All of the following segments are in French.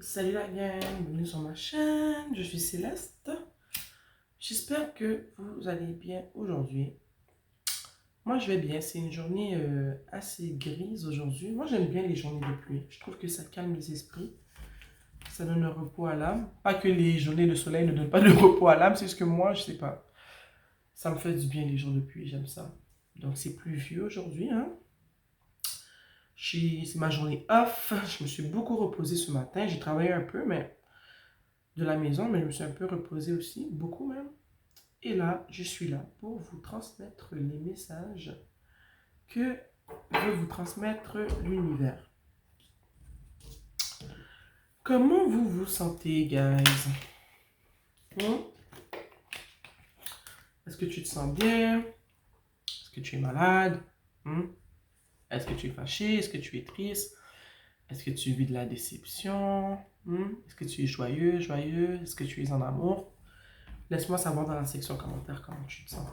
Salut la gang, bienvenue sur ma chaîne, je suis Céleste. J'espère que vous allez bien aujourd'hui. Moi je vais bien, c'est une journée assez grise aujourd'hui. Moi j'aime bien les journées de pluie, je trouve que ça calme les esprits, ça donne un repos à l'âme. Pas que les journées de soleil ne donnent pas de repos à l'âme, c'est juste que moi je sais pas, ça me fait du bien les jours de pluie, j'aime ça. Donc c'est pluvieux aujourd'hui, hein. C'est ma journée off, je me suis beaucoup reposée ce matin, j'ai travaillé un peu mais de la maison, mais je me suis un peu reposée aussi, beaucoup même. Et là, je suis là pour vous transmettre les messages que veut vous transmettre l'univers. Comment vous vous sentez, guys? Est-ce que tu te sens bien? Est-ce que tu es malade? Est-ce que tu es fâché? Est-ce que tu es triste? Est-ce que tu vis de la déception? Est-ce que tu es joyeux, joyeux? Est-ce que tu es en amour? Laisse-moi savoir dans la section commentaire comment tu te sens.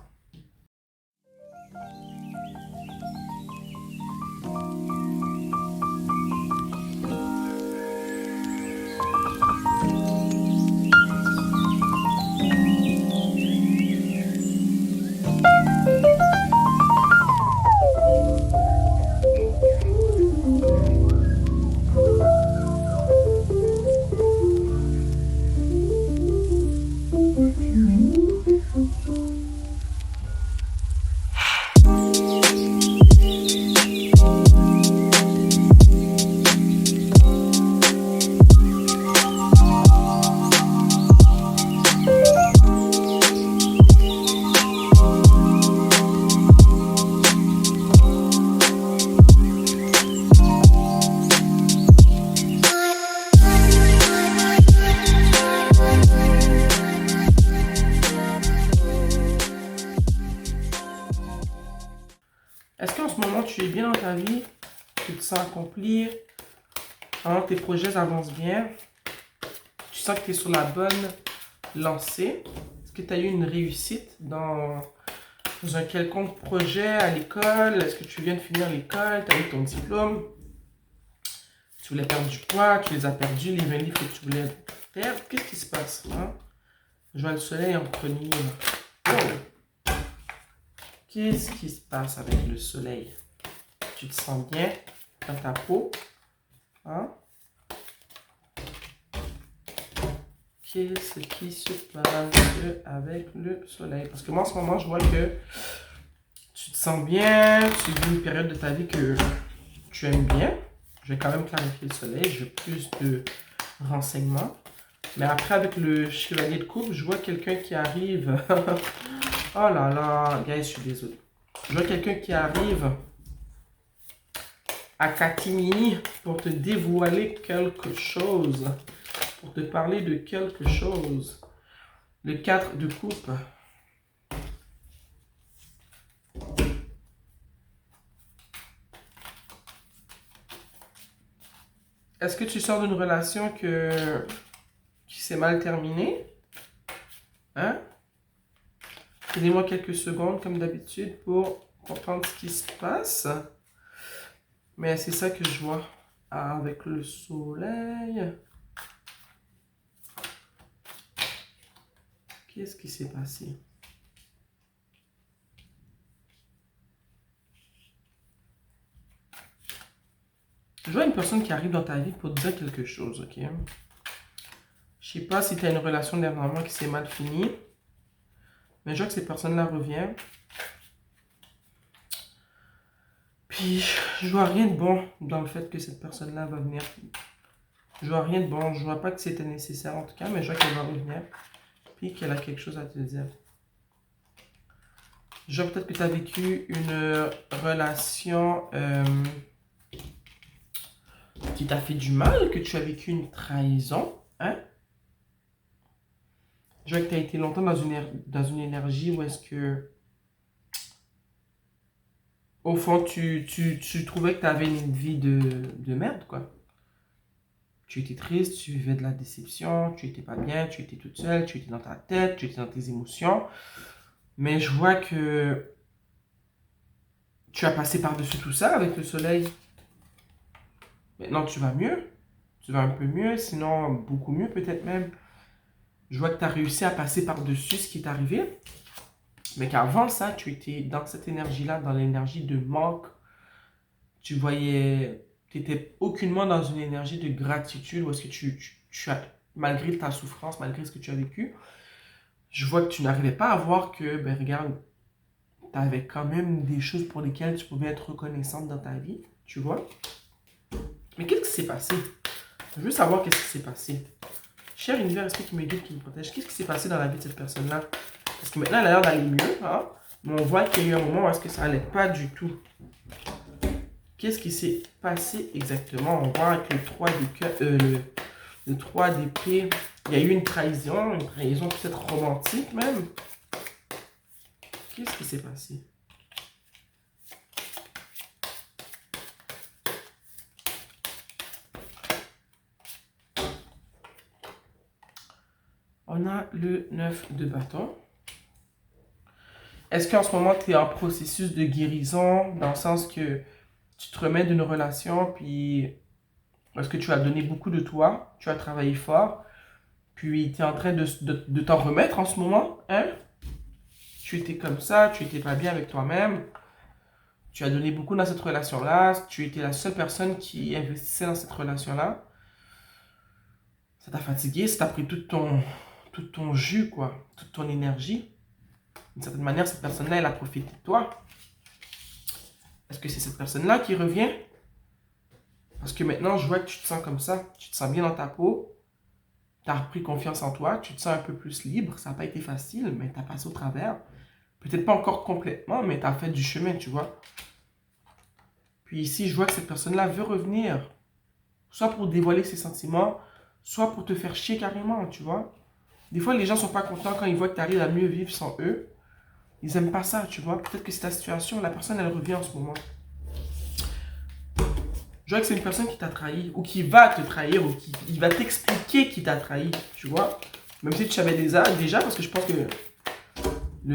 Est-ce qu'en ce moment, tu es bien dans ta vie? Tu te sens accomplir? Hein, tes projets avancent bien? Tu sens que tu es sur la bonne lancée? Est-ce que tu as eu une réussite dans un quelconque projet à l'école? Est-ce que tu viens de finir l'école? Tu as eu ton diplôme? Tu voulais perdre du poids? Tu les as perdus, les 20 livres que tu voulais perdre? Qu'est-ce qui se passe? Hein? Je vois le soleil en premier. Oh! Qu'est-ce qui se passe avec le soleil? Tu te sens bien dans ta peau? Hein? Qu'est-ce qui se passe avec le soleil? Parce que moi, en ce moment, je vois que tu te sens bien, tu vis une période de ta vie que tu aimes bien. Je vais quand même clarifier le soleil, je veux plus de renseignements. Mais après, avec le chevalier de coupe, je vois quelqu'un qui arrive. Oh là là, guys, je suis désolé. Je vois quelqu'un qui arrive à catimini pour te dévoiler quelque chose. Pour te parler de quelque chose. Le 4 de coupe. Est-ce que tu sors d'une relation qui s'est mal terminée? Hein? Donnez-moi quelques secondes, comme d'habitude, pour comprendre ce qui se passe. Mais c'est ça que je vois avec le soleil. Qu'est-ce qui s'est passé? Je vois une personne qui arrive dans ta vie pour te dire quelque chose, ok? Je sais pas si tu as une relation dernièrement qui s'est mal finie. Mais je vois que cette personne-là revient. Puis, je vois rien de bon dans le fait que cette personne-là va venir. Je vois rien de bon. Je vois pas que c'était nécessaire en tout cas, mais je vois qu'elle va revenir. Puis qu'elle a quelque chose à te dire. Je vois peut-être que tu as vécu une relation qui t'a fait du mal, que tu as vécu une trahison. Hein? Je vois que tu as été longtemps dans une énergie où est-ce que, au fond, tu trouvais que tu avais une vie de merde, quoi. Tu étais triste, tu vivais de la déception, tu étais pas bien, tu étais toute seule, tu étais dans ta tête, tu étais dans tes émotions. Mais je vois que tu as passé par-dessus tout ça avec le soleil. Maintenant, tu vas mieux. tu vas un peu mieux, sinon beaucoup mieux peut-être même. Je vois que tu as réussi à passer par-dessus ce qui est arrivé. Mais qu'avant ça, tu étais dans cette énergie-là, dans l'énergie de manque. Tu voyais, tu n'étais aucunement dans une énergie de gratitude où est-ce que tu as, malgré ta souffrance, malgré ce que tu as vécu, je vois que tu n'arrivais pas à voir que, ben regarde, tu avais quand même des choses pour lesquelles tu pouvais être reconnaissante dans ta vie, tu vois. Mais qu'est-ce qui s'est passé? Je veux savoir qu'est-ce qui s'est passé. Cher univers, esprit qui me guide, qui me protège, qu'est-ce qui s'est passé dans la vie de cette personne-là? Parce que maintenant, elle a l'air d'aller mieux, hein? Mais on voit qu'il y a eu un moment où est-ce que ça allait pas du tout. Qu'est-ce qui s'est passé exactement? On voit avec le 3 le 3 d'épée. Il y a eu une trahison peut-être romantique même. Qu'est-ce qui s'est passé? On a le 9 de bâton. Est-ce qu'en ce moment, tu es en processus de guérison, dans le sens que tu te remets d'une relation, puis est-ce que tu as donné beaucoup de toi, tu as travaillé fort, puis tu es en train de t'en remettre en ce moment, hein? Tu étais comme ça, tu étais pas bien avec toi-même, tu as donné beaucoup dans cette relation-là, tu étais la seule personne qui investissait dans cette relation-là. Ça t'a fatigué, ça t'a pris tout ton jus, quoi, toute ton énergie. D'une certaine manière, cette personne-là, elle a profité de toi. Est-ce que c'est cette personne-là qui revient? Parce que maintenant, je vois que tu te sens comme ça. Tu te sens bien dans ta peau. Tu as repris confiance en toi. Tu te sens un peu plus libre. Ça n'a pas été facile, mais tu as passé au travers. Peut-être pas encore complètement, mais tu as fait du chemin, tu vois. Puis ici, je vois que cette personne-là veut revenir. Soit pour dévoiler ses sentiments, soit pour te faire chier carrément, tu vois. Des fois, les gens ne sont pas contents quand ils voient que tu arrives à mieux vivre sans eux. Ils n'aiment pas ça, tu vois. Peut-être que c'est ta situation. La personne, elle revient en ce moment. Je vois que c'est une personne qui t'a trahi, ou qui va te trahir, ou qui il va t'expliquer qui t'a trahi, tu vois. Même si tu savais déjà, parce que je pense que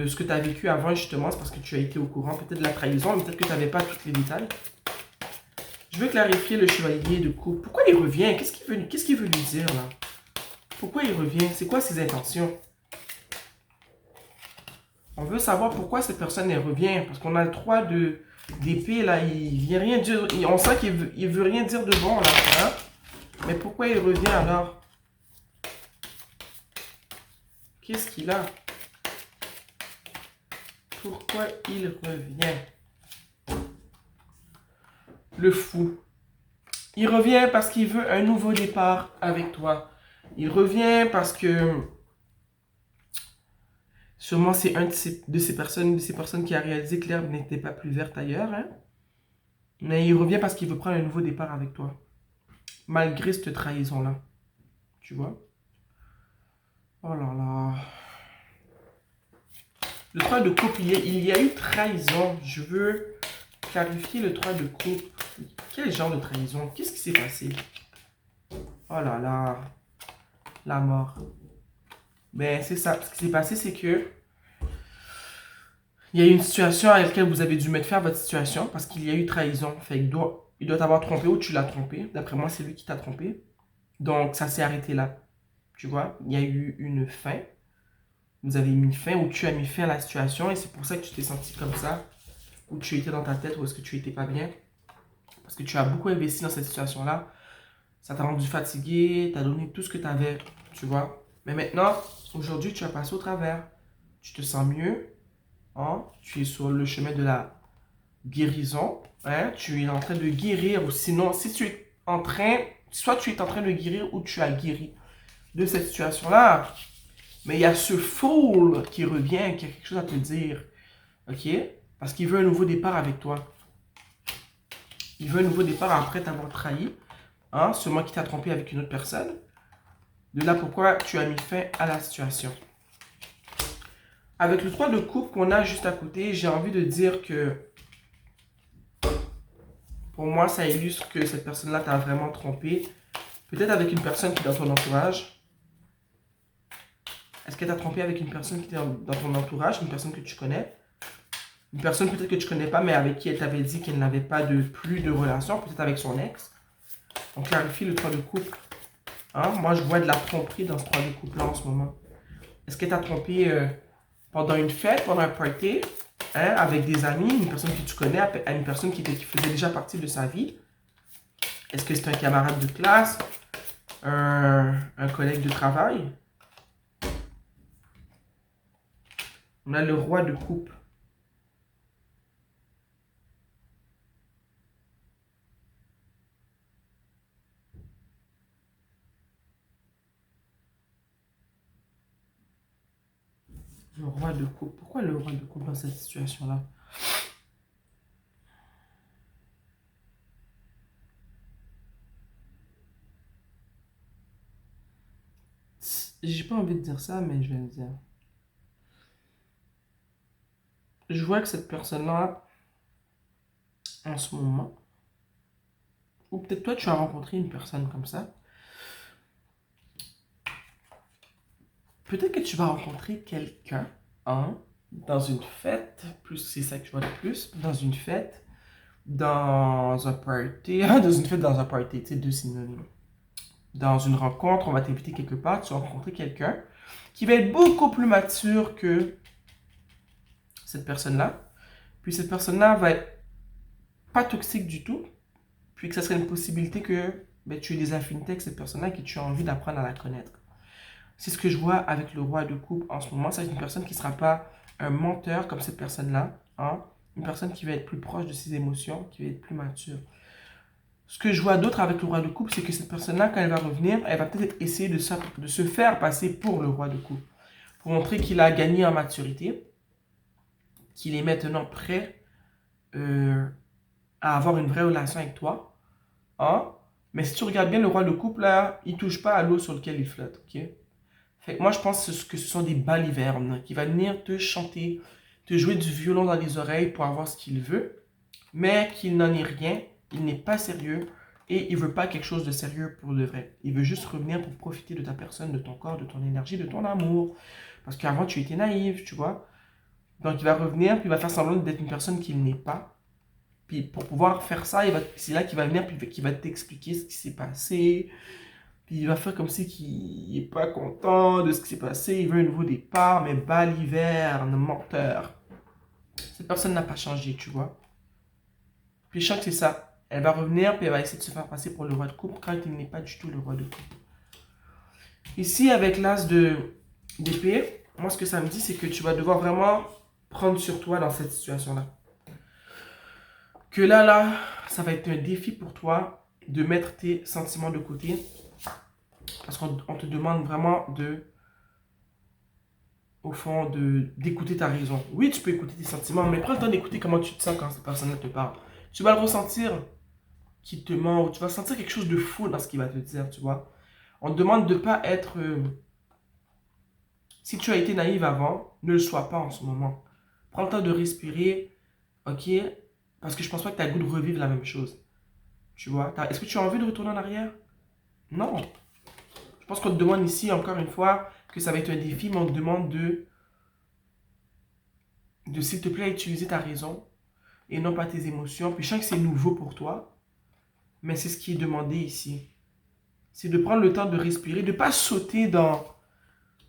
ce que tu as vécu avant, justement, c'est parce que tu as été au courant peut-être de la trahison, mais peut-être que tu n'avais pas tous les détails. Je veux clarifier le chevalier de coupe. Pourquoi il revient? Qu'est-ce qu'il veut lui dire, là? Pourquoi il revient? C'est quoi ses intentions? On veut savoir pourquoi cette personne, elle revient. Parce qu'on a le 3 d'épée, là. Il vient rien dire. On sent qu'il veut rien dire de bon, là. Hein? Mais pourquoi il revient, alors? Qu'est-ce qu'il a? Pourquoi il revient? Le fou. Il revient parce qu'il veut un nouveau départ avec toi. Il revient parce que sûrement c'est un de ces personnes qui a réalisé que l'herbe n'était pas plus verte ailleurs. Hein? Mais il revient parce qu'il veut prendre un nouveau départ avec toi. Malgré cette trahison-là. Tu vois? Oh là là. Le 3 de coupe, il y a eu trahison. Je veux clarifier le 3 de coupe. Quel genre de trahison? Qu'est-ce qui s'est passé? Oh là là. La mort. Ben, c'est ça. Ce qui s'est passé, c'est que il y a eu une situation à laquelle vous avez dû mettre fin à votre situation parce qu'il y a eu trahison. Fait qu'il il doit t'avoir trompé ou tu l'as trompé. D'après moi, c'est lui qui t'a trompé. Donc, ça s'est arrêté là. Tu vois? Il y a eu une fin. Vous avez mis fin ou tu as mis fin à la situation et c'est pour ça que tu t'es senti comme ça. Ou tu étais dans ta tête ou est-ce que tu étais pas bien. Parce que tu as beaucoup investi dans cette situation-là. Ça t'a rendu fatigué, t'as donné tout ce que tu avais, tu vois. Mais maintenant, aujourd'hui, tu as passé au travers. Tu te sens mieux. Hein? Tu es sur le chemin de la guérison. Hein? Tu es en train de guérir. Ou sinon, si tu es en train, soit tu es en train de guérir ou tu as guéri de cette situation-là. Mais il y a ce fool qui revient, qui a quelque chose à te dire. Ok? Parce qu'il veut un nouveau départ avec toi. Il veut un nouveau départ après t'avoir trahi. Hein? Sûrement qui t'a trompé avec une autre personne. De là pourquoi tu as mis fin à la situation. Avec le 3 de coupe qu'on a juste à côté, j'ai envie de dire que pour moi, ça illustre que cette personne-là t'a vraiment trompé. Peut-être avec une personne qui est dans ton entourage. Est-ce qu'elle t'a trompé avec une personne qui est dans ton entourage, une personne que tu connais? Une personne peut-être que tu connais pas, mais avec qui elle t'avait dit qu'elle n'avait pas plus de relation, peut-être avec son ex. On clarifie le 3 de coupe. Hein? Moi, je vois de la tromperie dans ce 3 de coupe-là en ce moment. Est-ce que tu as trompé pendant une fête, pendant un party, hein, avec des amis, une personne que tu connais, à une personne qui faisait déjà partie de sa vie? Est-ce que c'est un camarade de classe, un collègue de travail? On a le roi de coupe. Le roi de coupe. Pourquoi le roi de coupe dans cette situation-là? J'ai pas envie de dire ça, mais je vais le dire. Je vois que cette personne-là, en ce moment, ou peut-être toi, tu as rencontré une personne comme ça. Peut-être que tu vas rencontrer quelqu'un, hein, dans une fête, plus c'est ça que je vois le plus, dans une fête, dans un party, dans une fête, dans un party, tu sais, deux synonymes. Dans une rencontre, on va t'inviter quelque part, tu vas rencontrer quelqu'un qui va être beaucoup plus mature que cette personne-là. Puis cette personne-là va être pas toxique du tout, puis que ça serait une possibilité que ben, tu aies des affinités avec cette personne-là et que tu as envie d'apprendre à la connaître. C'est ce que je vois avec le roi de coupe en ce moment. C'est une personne qui ne sera pas un menteur comme cette personne-là. Hein? Une personne qui va être plus proche de ses émotions, qui va être plus mature. Ce que je vois d'autre avec le roi de coupe, c'est que cette personne-là, quand elle va revenir, elle va peut-être essayer de se faire passer pour le roi de coupe. Pour montrer qu'il a gagné en maturité, qu'il est maintenant prêt à avoir une vraie relation avec toi. Hein? Mais si tu regardes bien le roi de coupe, là, il ne touche pas à l'eau sur laquelle il flotte. Ok? Fait que moi, je pense que ce sont des balivernes qui va venir te chanter, te jouer du violon dans les oreilles pour avoir ce qu'il veut, mais qu'il n'en est rien, il n'est pas sérieux et il veut pas quelque chose de sérieux pour de vrai. Il veut juste revenir pour profiter de ta personne, de ton corps, de ton énergie, de ton amour. Parce qu'avant, tu étais naïve, tu vois. Donc, il va revenir, puis il va faire semblant d'être une personne qu'il n'est pas. Puis pour pouvoir faire ça, c'est là qu'il va venir, puis qu'il va t'expliquer ce qui s'est passé. Puis il va faire comme si qu'il n'est pas content de ce qui s'est passé. Il veut un nouveau départ, mais baliverne, menteur. Cette personne n'a pas changé, tu vois. Puis je sens que c'est ça. Elle va revenir, puis elle va essayer de se faire passer pour le roi de coupe quand il n'est pas du tout le roi de coupe. Ici, avec l'as d'épée, moi ce que ça me dit, c'est que tu vas devoir vraiment prendre sur toi dans cette situation-là. Que là, ça va être un défi pour toi de mettre tes sentiments de côté. Parce qu'on te demande vraiment au fond, d'écouter ta raison. Oui, tu peux écouter tes sentiments, mais prends le temps d'écouter comment tu te sens quand cette personne-là te parle. Tu vas le ressentir qu'il te ment, ou tu vas sentir quelque chose de fou dans ce qu'il va te dire, tu vois. On te demande de ne pas être... si tu as été naïve avant, ne le sois pas en ce moment. Prends le temps de respirer, ok? Parce que je pense pas que tu as le goût de revivre la même chose. Tu vois? Est-ce que tu as envie de retourner en arrière? Non. Je pense qu'on te demande ici, encore une fois, que ça va être un défi, mais on te demande s'il te plaît, utiliser ta raison et non pas tes émotions. Puis je sens que c'est nouveau pour toi, mais c'est ce qui est demandé ici. C'est de prendre le temps de respirer, de ne pas sauter dans...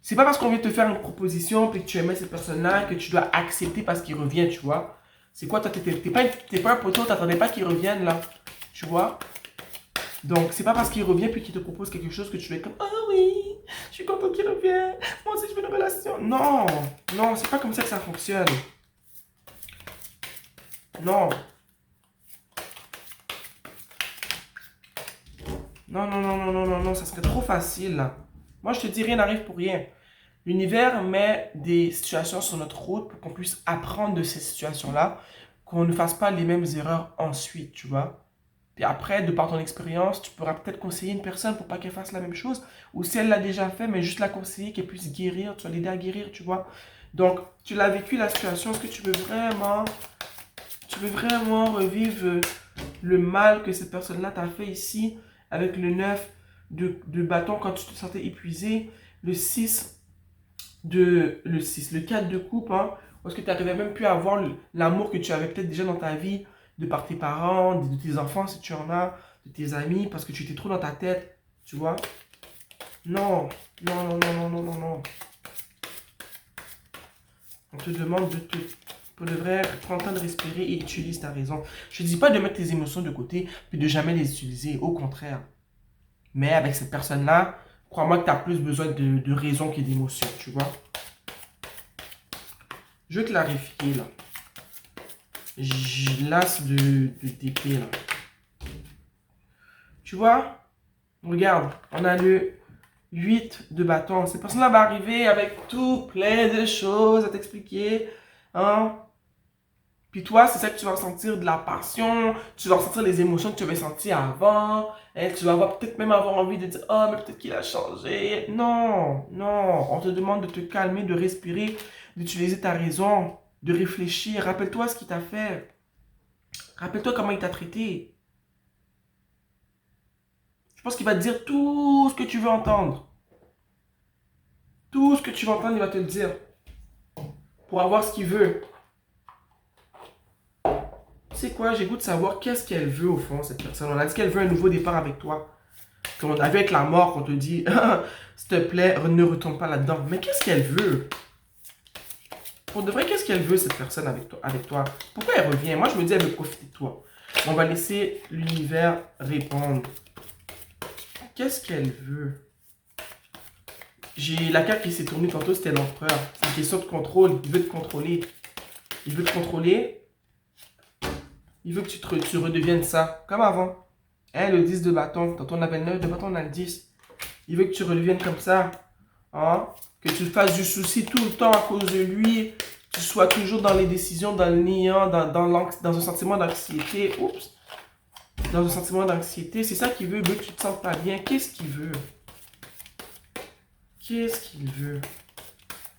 C'est pas parce qu'on vient te faire une proposition puis que tu aimais cette personne-là que tu dois accepter parce qu'il revient, tu vois. C'est quoi, toi, t'es pas un poteau, t'attendais pas qu'il revienne, là. Tu vois? Donc, c'est pas parce qu'il revient puis qu'il te propose quelque chose que tu vas être comme « Ah oui, je suis content qu'il revienne, moi aussi je veux une relation. » Non, non, c'est pas comme ça que ça fonctionne. Non. Non, non, non, non, non, non, non, ça serait trop facile, là. Moi, je te dis, rien n'arrive pour rien. L'univers met des situations sur notre route pour qu'on puisse apprendre de ces situations-là, qu'on ne fasse pas les mêmes erreurs ensuite, tu vois. Puis après, de par ton expérience, tu pourras peut-être conseiller une personne pour pas qu'elle fasse la même chose. Ou si elle l'a déjà fait, mais juste la conseiller, qu'elle puisse guérir, tu vas l'aider à guérir, tu vois. Donc, tu l'as vécu la situation, est-ce que tu veux vraiment revivre le mal que cette personne-là t'a fait ici, avec le 9 de bâton quand tu te sentais épuisé, le 6 le 4 de coupe, hein, parce que tu n'arrivais même plus à avoir l'amour que tu avais peut-être déjà dans ta vie, de par tes parents, de tes enfants si tu en as, de tes amis parce que tu étais trop dans ta tête, tu vois. Non, non, non, non, non, non, non, non. On te demande de te... Pour de vrai, prends le temps de respirer et utilise ta raison. Je ne dis pas de mettre tes émotions de côté puis de jamais les utiliser, au contraire. Mais avec cette personne-là, crois-moi que tu as plus besoin de raison que d'émotion, tu vois. Je vais clarifier, là. Je lasse de d'épée, là. Tu vois? Regarde, on a le 8 de bâton. Cette personne-là va arriver avec tout plein de choses à t'expliquer. Hein? Puis toi, c'est ça que tu vas ressentir de la passion, tu vas ressentir les émotions que tu avais senties avant, et tu vas peut-être même avoir envie de dire « Ah, mais peut-être qu'il a changé. » Non, non, on te demande de te calmer, de respirer, d'utiliser ta raison, de réfléchir. Rappelle-toi ce qu'il t'a fait. Rappelle-toi comment il t'a traité. Je pense qu'il va te dire tout ce que tu veux entendre. Tout ce que tu veux entendre, il va te le dire. Pour avoir ce qu'il veut. Tu sais quoi, j'ai goût de savoir qu'est-ce qu'elle veut au fond, cette personne. On a dit qu'elle veut un nouveau départ avec toi. Comme on a vu avec la mort, qu'on te dit, s'il te plaît, ne retourne pas là-dedans. Mais qu'est-ce qu'elle veut? Pour de vrai, qu'est-ce qu'elle veut, cette personne avec toi? Pourquoi elle revient? Moi, je me dis, elle veut profiter de toi. On va laisser l'univers répondre. Qu'est-ce qu'elle veut? J'ai la carte qui s'est tournée tantôt, c'était l'empereur. C'est une question de contrôle. Il veut te contrôler. Il veut te contrôler. Il veut que tu redeviennes ça, comme avant. Hein, le 10 de bâton. Tantôt on avait le 9 de bâton, on a le 10. Il veut que tu redeviennes comme ça. Hein? Que tu fasses du souci tout le temps à cause de lui. Que tu sois toujours dans les décisions, dans le néant, dans un sentiment d'anxiété. Oups. Dans un sentiment d'anxiété. C'est ça qu'il veut. Il veut que tu te sentes pas bien. Qu'est-ce qu'il veut? Qu'est-ce qu'il veut?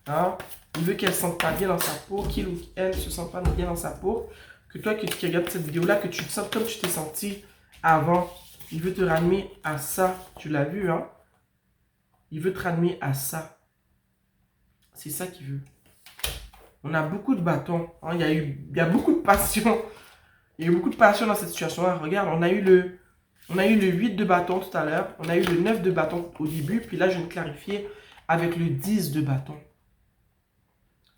Hein? Il veut qu'elle ne se sente pas bien dans sa peau. Qu'il ou elle ne se sente pas bien dans sa peau. Que toi qui regardes cette vidéo-là, que tu te sens comme tu t'es senti avant. Il veut te ramener à ça. Tu l'as vu, hein? Il veut te ramener à ça. C'est ça qu'il veut. On a beaucoup de bâtons. Hein? Il y a beaucoup de passion. Il y a eu beaucoup de passion dans cette situation-là. Regarde, on a eu le 8 de bâton tout à l'heure. On a eu le 9 de bâton au début. Puis là, je vais me clarifier avec le 10 de bâton.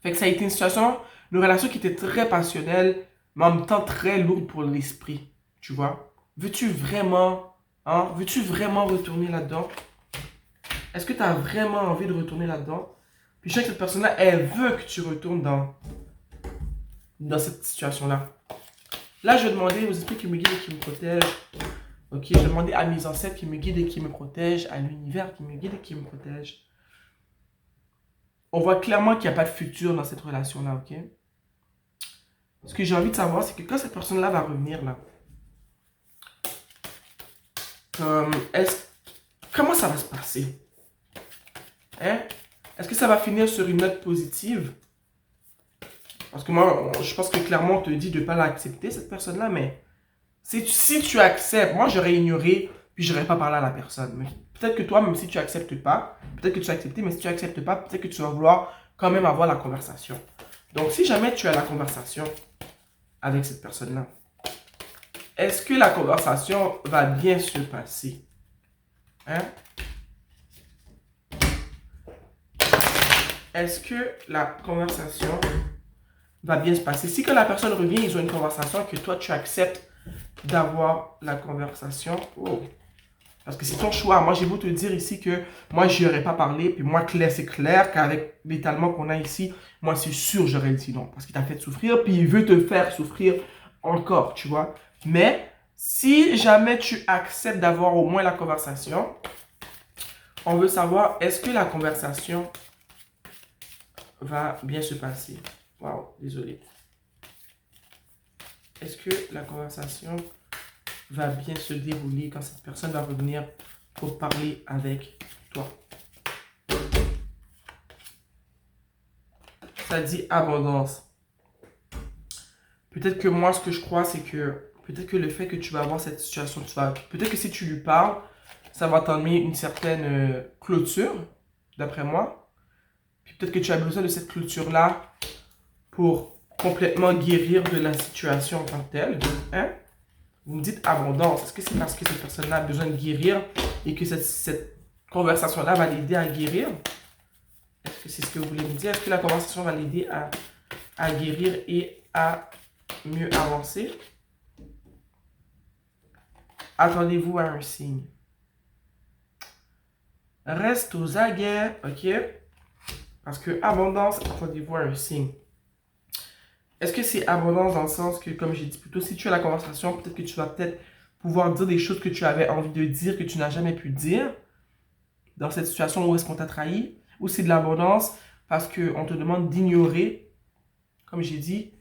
Fait que ça a été une relation qui était très passionnelle, mais en même temps très lourde pour l'esprit. Tu vois? Veux-tu vraiment, hein? Veux-tu vraiment retourner là-dedans? Est-ce que tu as vraiment envie de retourner là-dedans? Puis je sais que cette personne-là, elle veut que tu retournes dans cette situation-là. Là, je vais demander aux esprits qui me guident et qui me protègent. Ok, je vais demander à mes ancêtres qui me guident et qui me protègent, à l'univers qui me guide et qui me protège. On voit clairement qu'il n'y a pas de futur dans cette relation-là, ok? Ce que j'ai envie de savoir, c'est que quand cette personne-là va revenir, là, comment ça va se passer? Hein? Est-ce que ça va finir sur une note positive? Parce que moi, je pense que clairement, on te dit de ne pas l'accepter, cette personne-là, mais si tu acceptes, moi, j'aurais ignoré, puis je n'aurais pas parlé à la personne. Mais peut-être que toi, même si tu n'acceptes pas, peut-être que tu as accepté, mais si tu n'acceptes pas, peut-être que tu vas vouloir quand même avoir la conversation. Donc, si jamais tu as la conversation avec cette personne-là, est-ce que la conversation va bien se passer? Hein? Est-ce que la conversation va bien se passer? Si quand la personne revient, ils ont une conversation que toi, tu acceptes d'avoir la conversation. Oh. Parce que c'est ton choix. Moi, j'ai beau te dire ici que moi, je n'y aurais pas parlé. Puis moi, c'est clair qu'avec l'étalement qu'on a ici, moi, c'est sûr, j'aurais dit non. Parce qu'il t'a fait souffrir, puis il veut te faire souffrir encore, tu vois. Mais si jamais tu acceptes d'avoir au moins la conversation, on veut savoir, est-ce que la conversation va bien se passer? Waouh, désolé. Est-ce que la conversation va bien se dérouler quand cette personne va revenir pour parler avec toi? Ça dit abondance. Peut-être que moi, ce que je crois, c'est que peut-être que le fait que tu vas avoir cette situation, peut-être que si tu lui parles, ça va t'emmener une certaine clôture, d'après moi. Puis peut-être que tu as besoin de cette clôture-là pour complètement guérir de la situation en tant que telle. Hein? Vous me dites abondance. Est-ce que c'est parce que cette personne-là a besoin de guérir et que cette conversation-là va l'aider à guérir? Est-ce que c'est ce que vous voulez me dire? Est-ce que la conversation va l'aider à guérir et à mieux avancer? Attendez-vous à un signe. Reste aux aguets, ok? Parce que abondance, attendez-vous à un signe. Est-ce que c'est abondance dans le sens que, comme j'ai dit plus tôt, si tu as la conversation, peut-être que tu vas pouvoir dire des choses que tu avais envie de dire, que tu n'as jamais pu dire dans cette situation où est-ce qu'on t'a trahi? Ou c'est de l'abondance parce qu'on te demande d'ignorer, comme j'ai dit,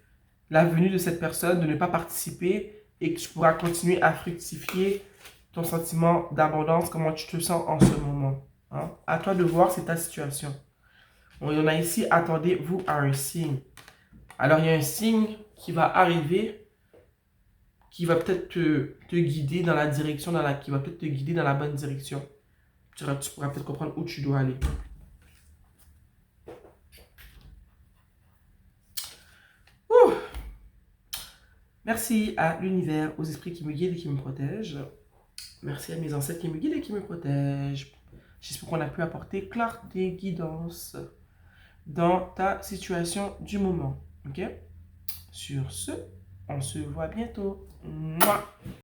la venue de cette personne, de ne pas participer et que tu pourras continuer à fructifier ton sentiment d'abondance, comment tu te sens en ce moment. Hein? À toi de voir, c'est ta situation. Bon, il y en a ici, attendez-vous à un signe. Alors, il y a un signe qui va arriver, qui va peut-être te guider dans la direction, qui va peut-être te guider dans la bonne direction. Tu pourras peut-être comprendre où tu dois aller. Ouh! Merci à l'univers, aux esprits qui me guident et qui me protègent. Merci à mes ancêtres qui me guident et qui me protègent. J'espère qu'on a pu apporter clarté, guidance dans ta situation du moment. Ok? Sur ce, on se voit bientôt. Mouah!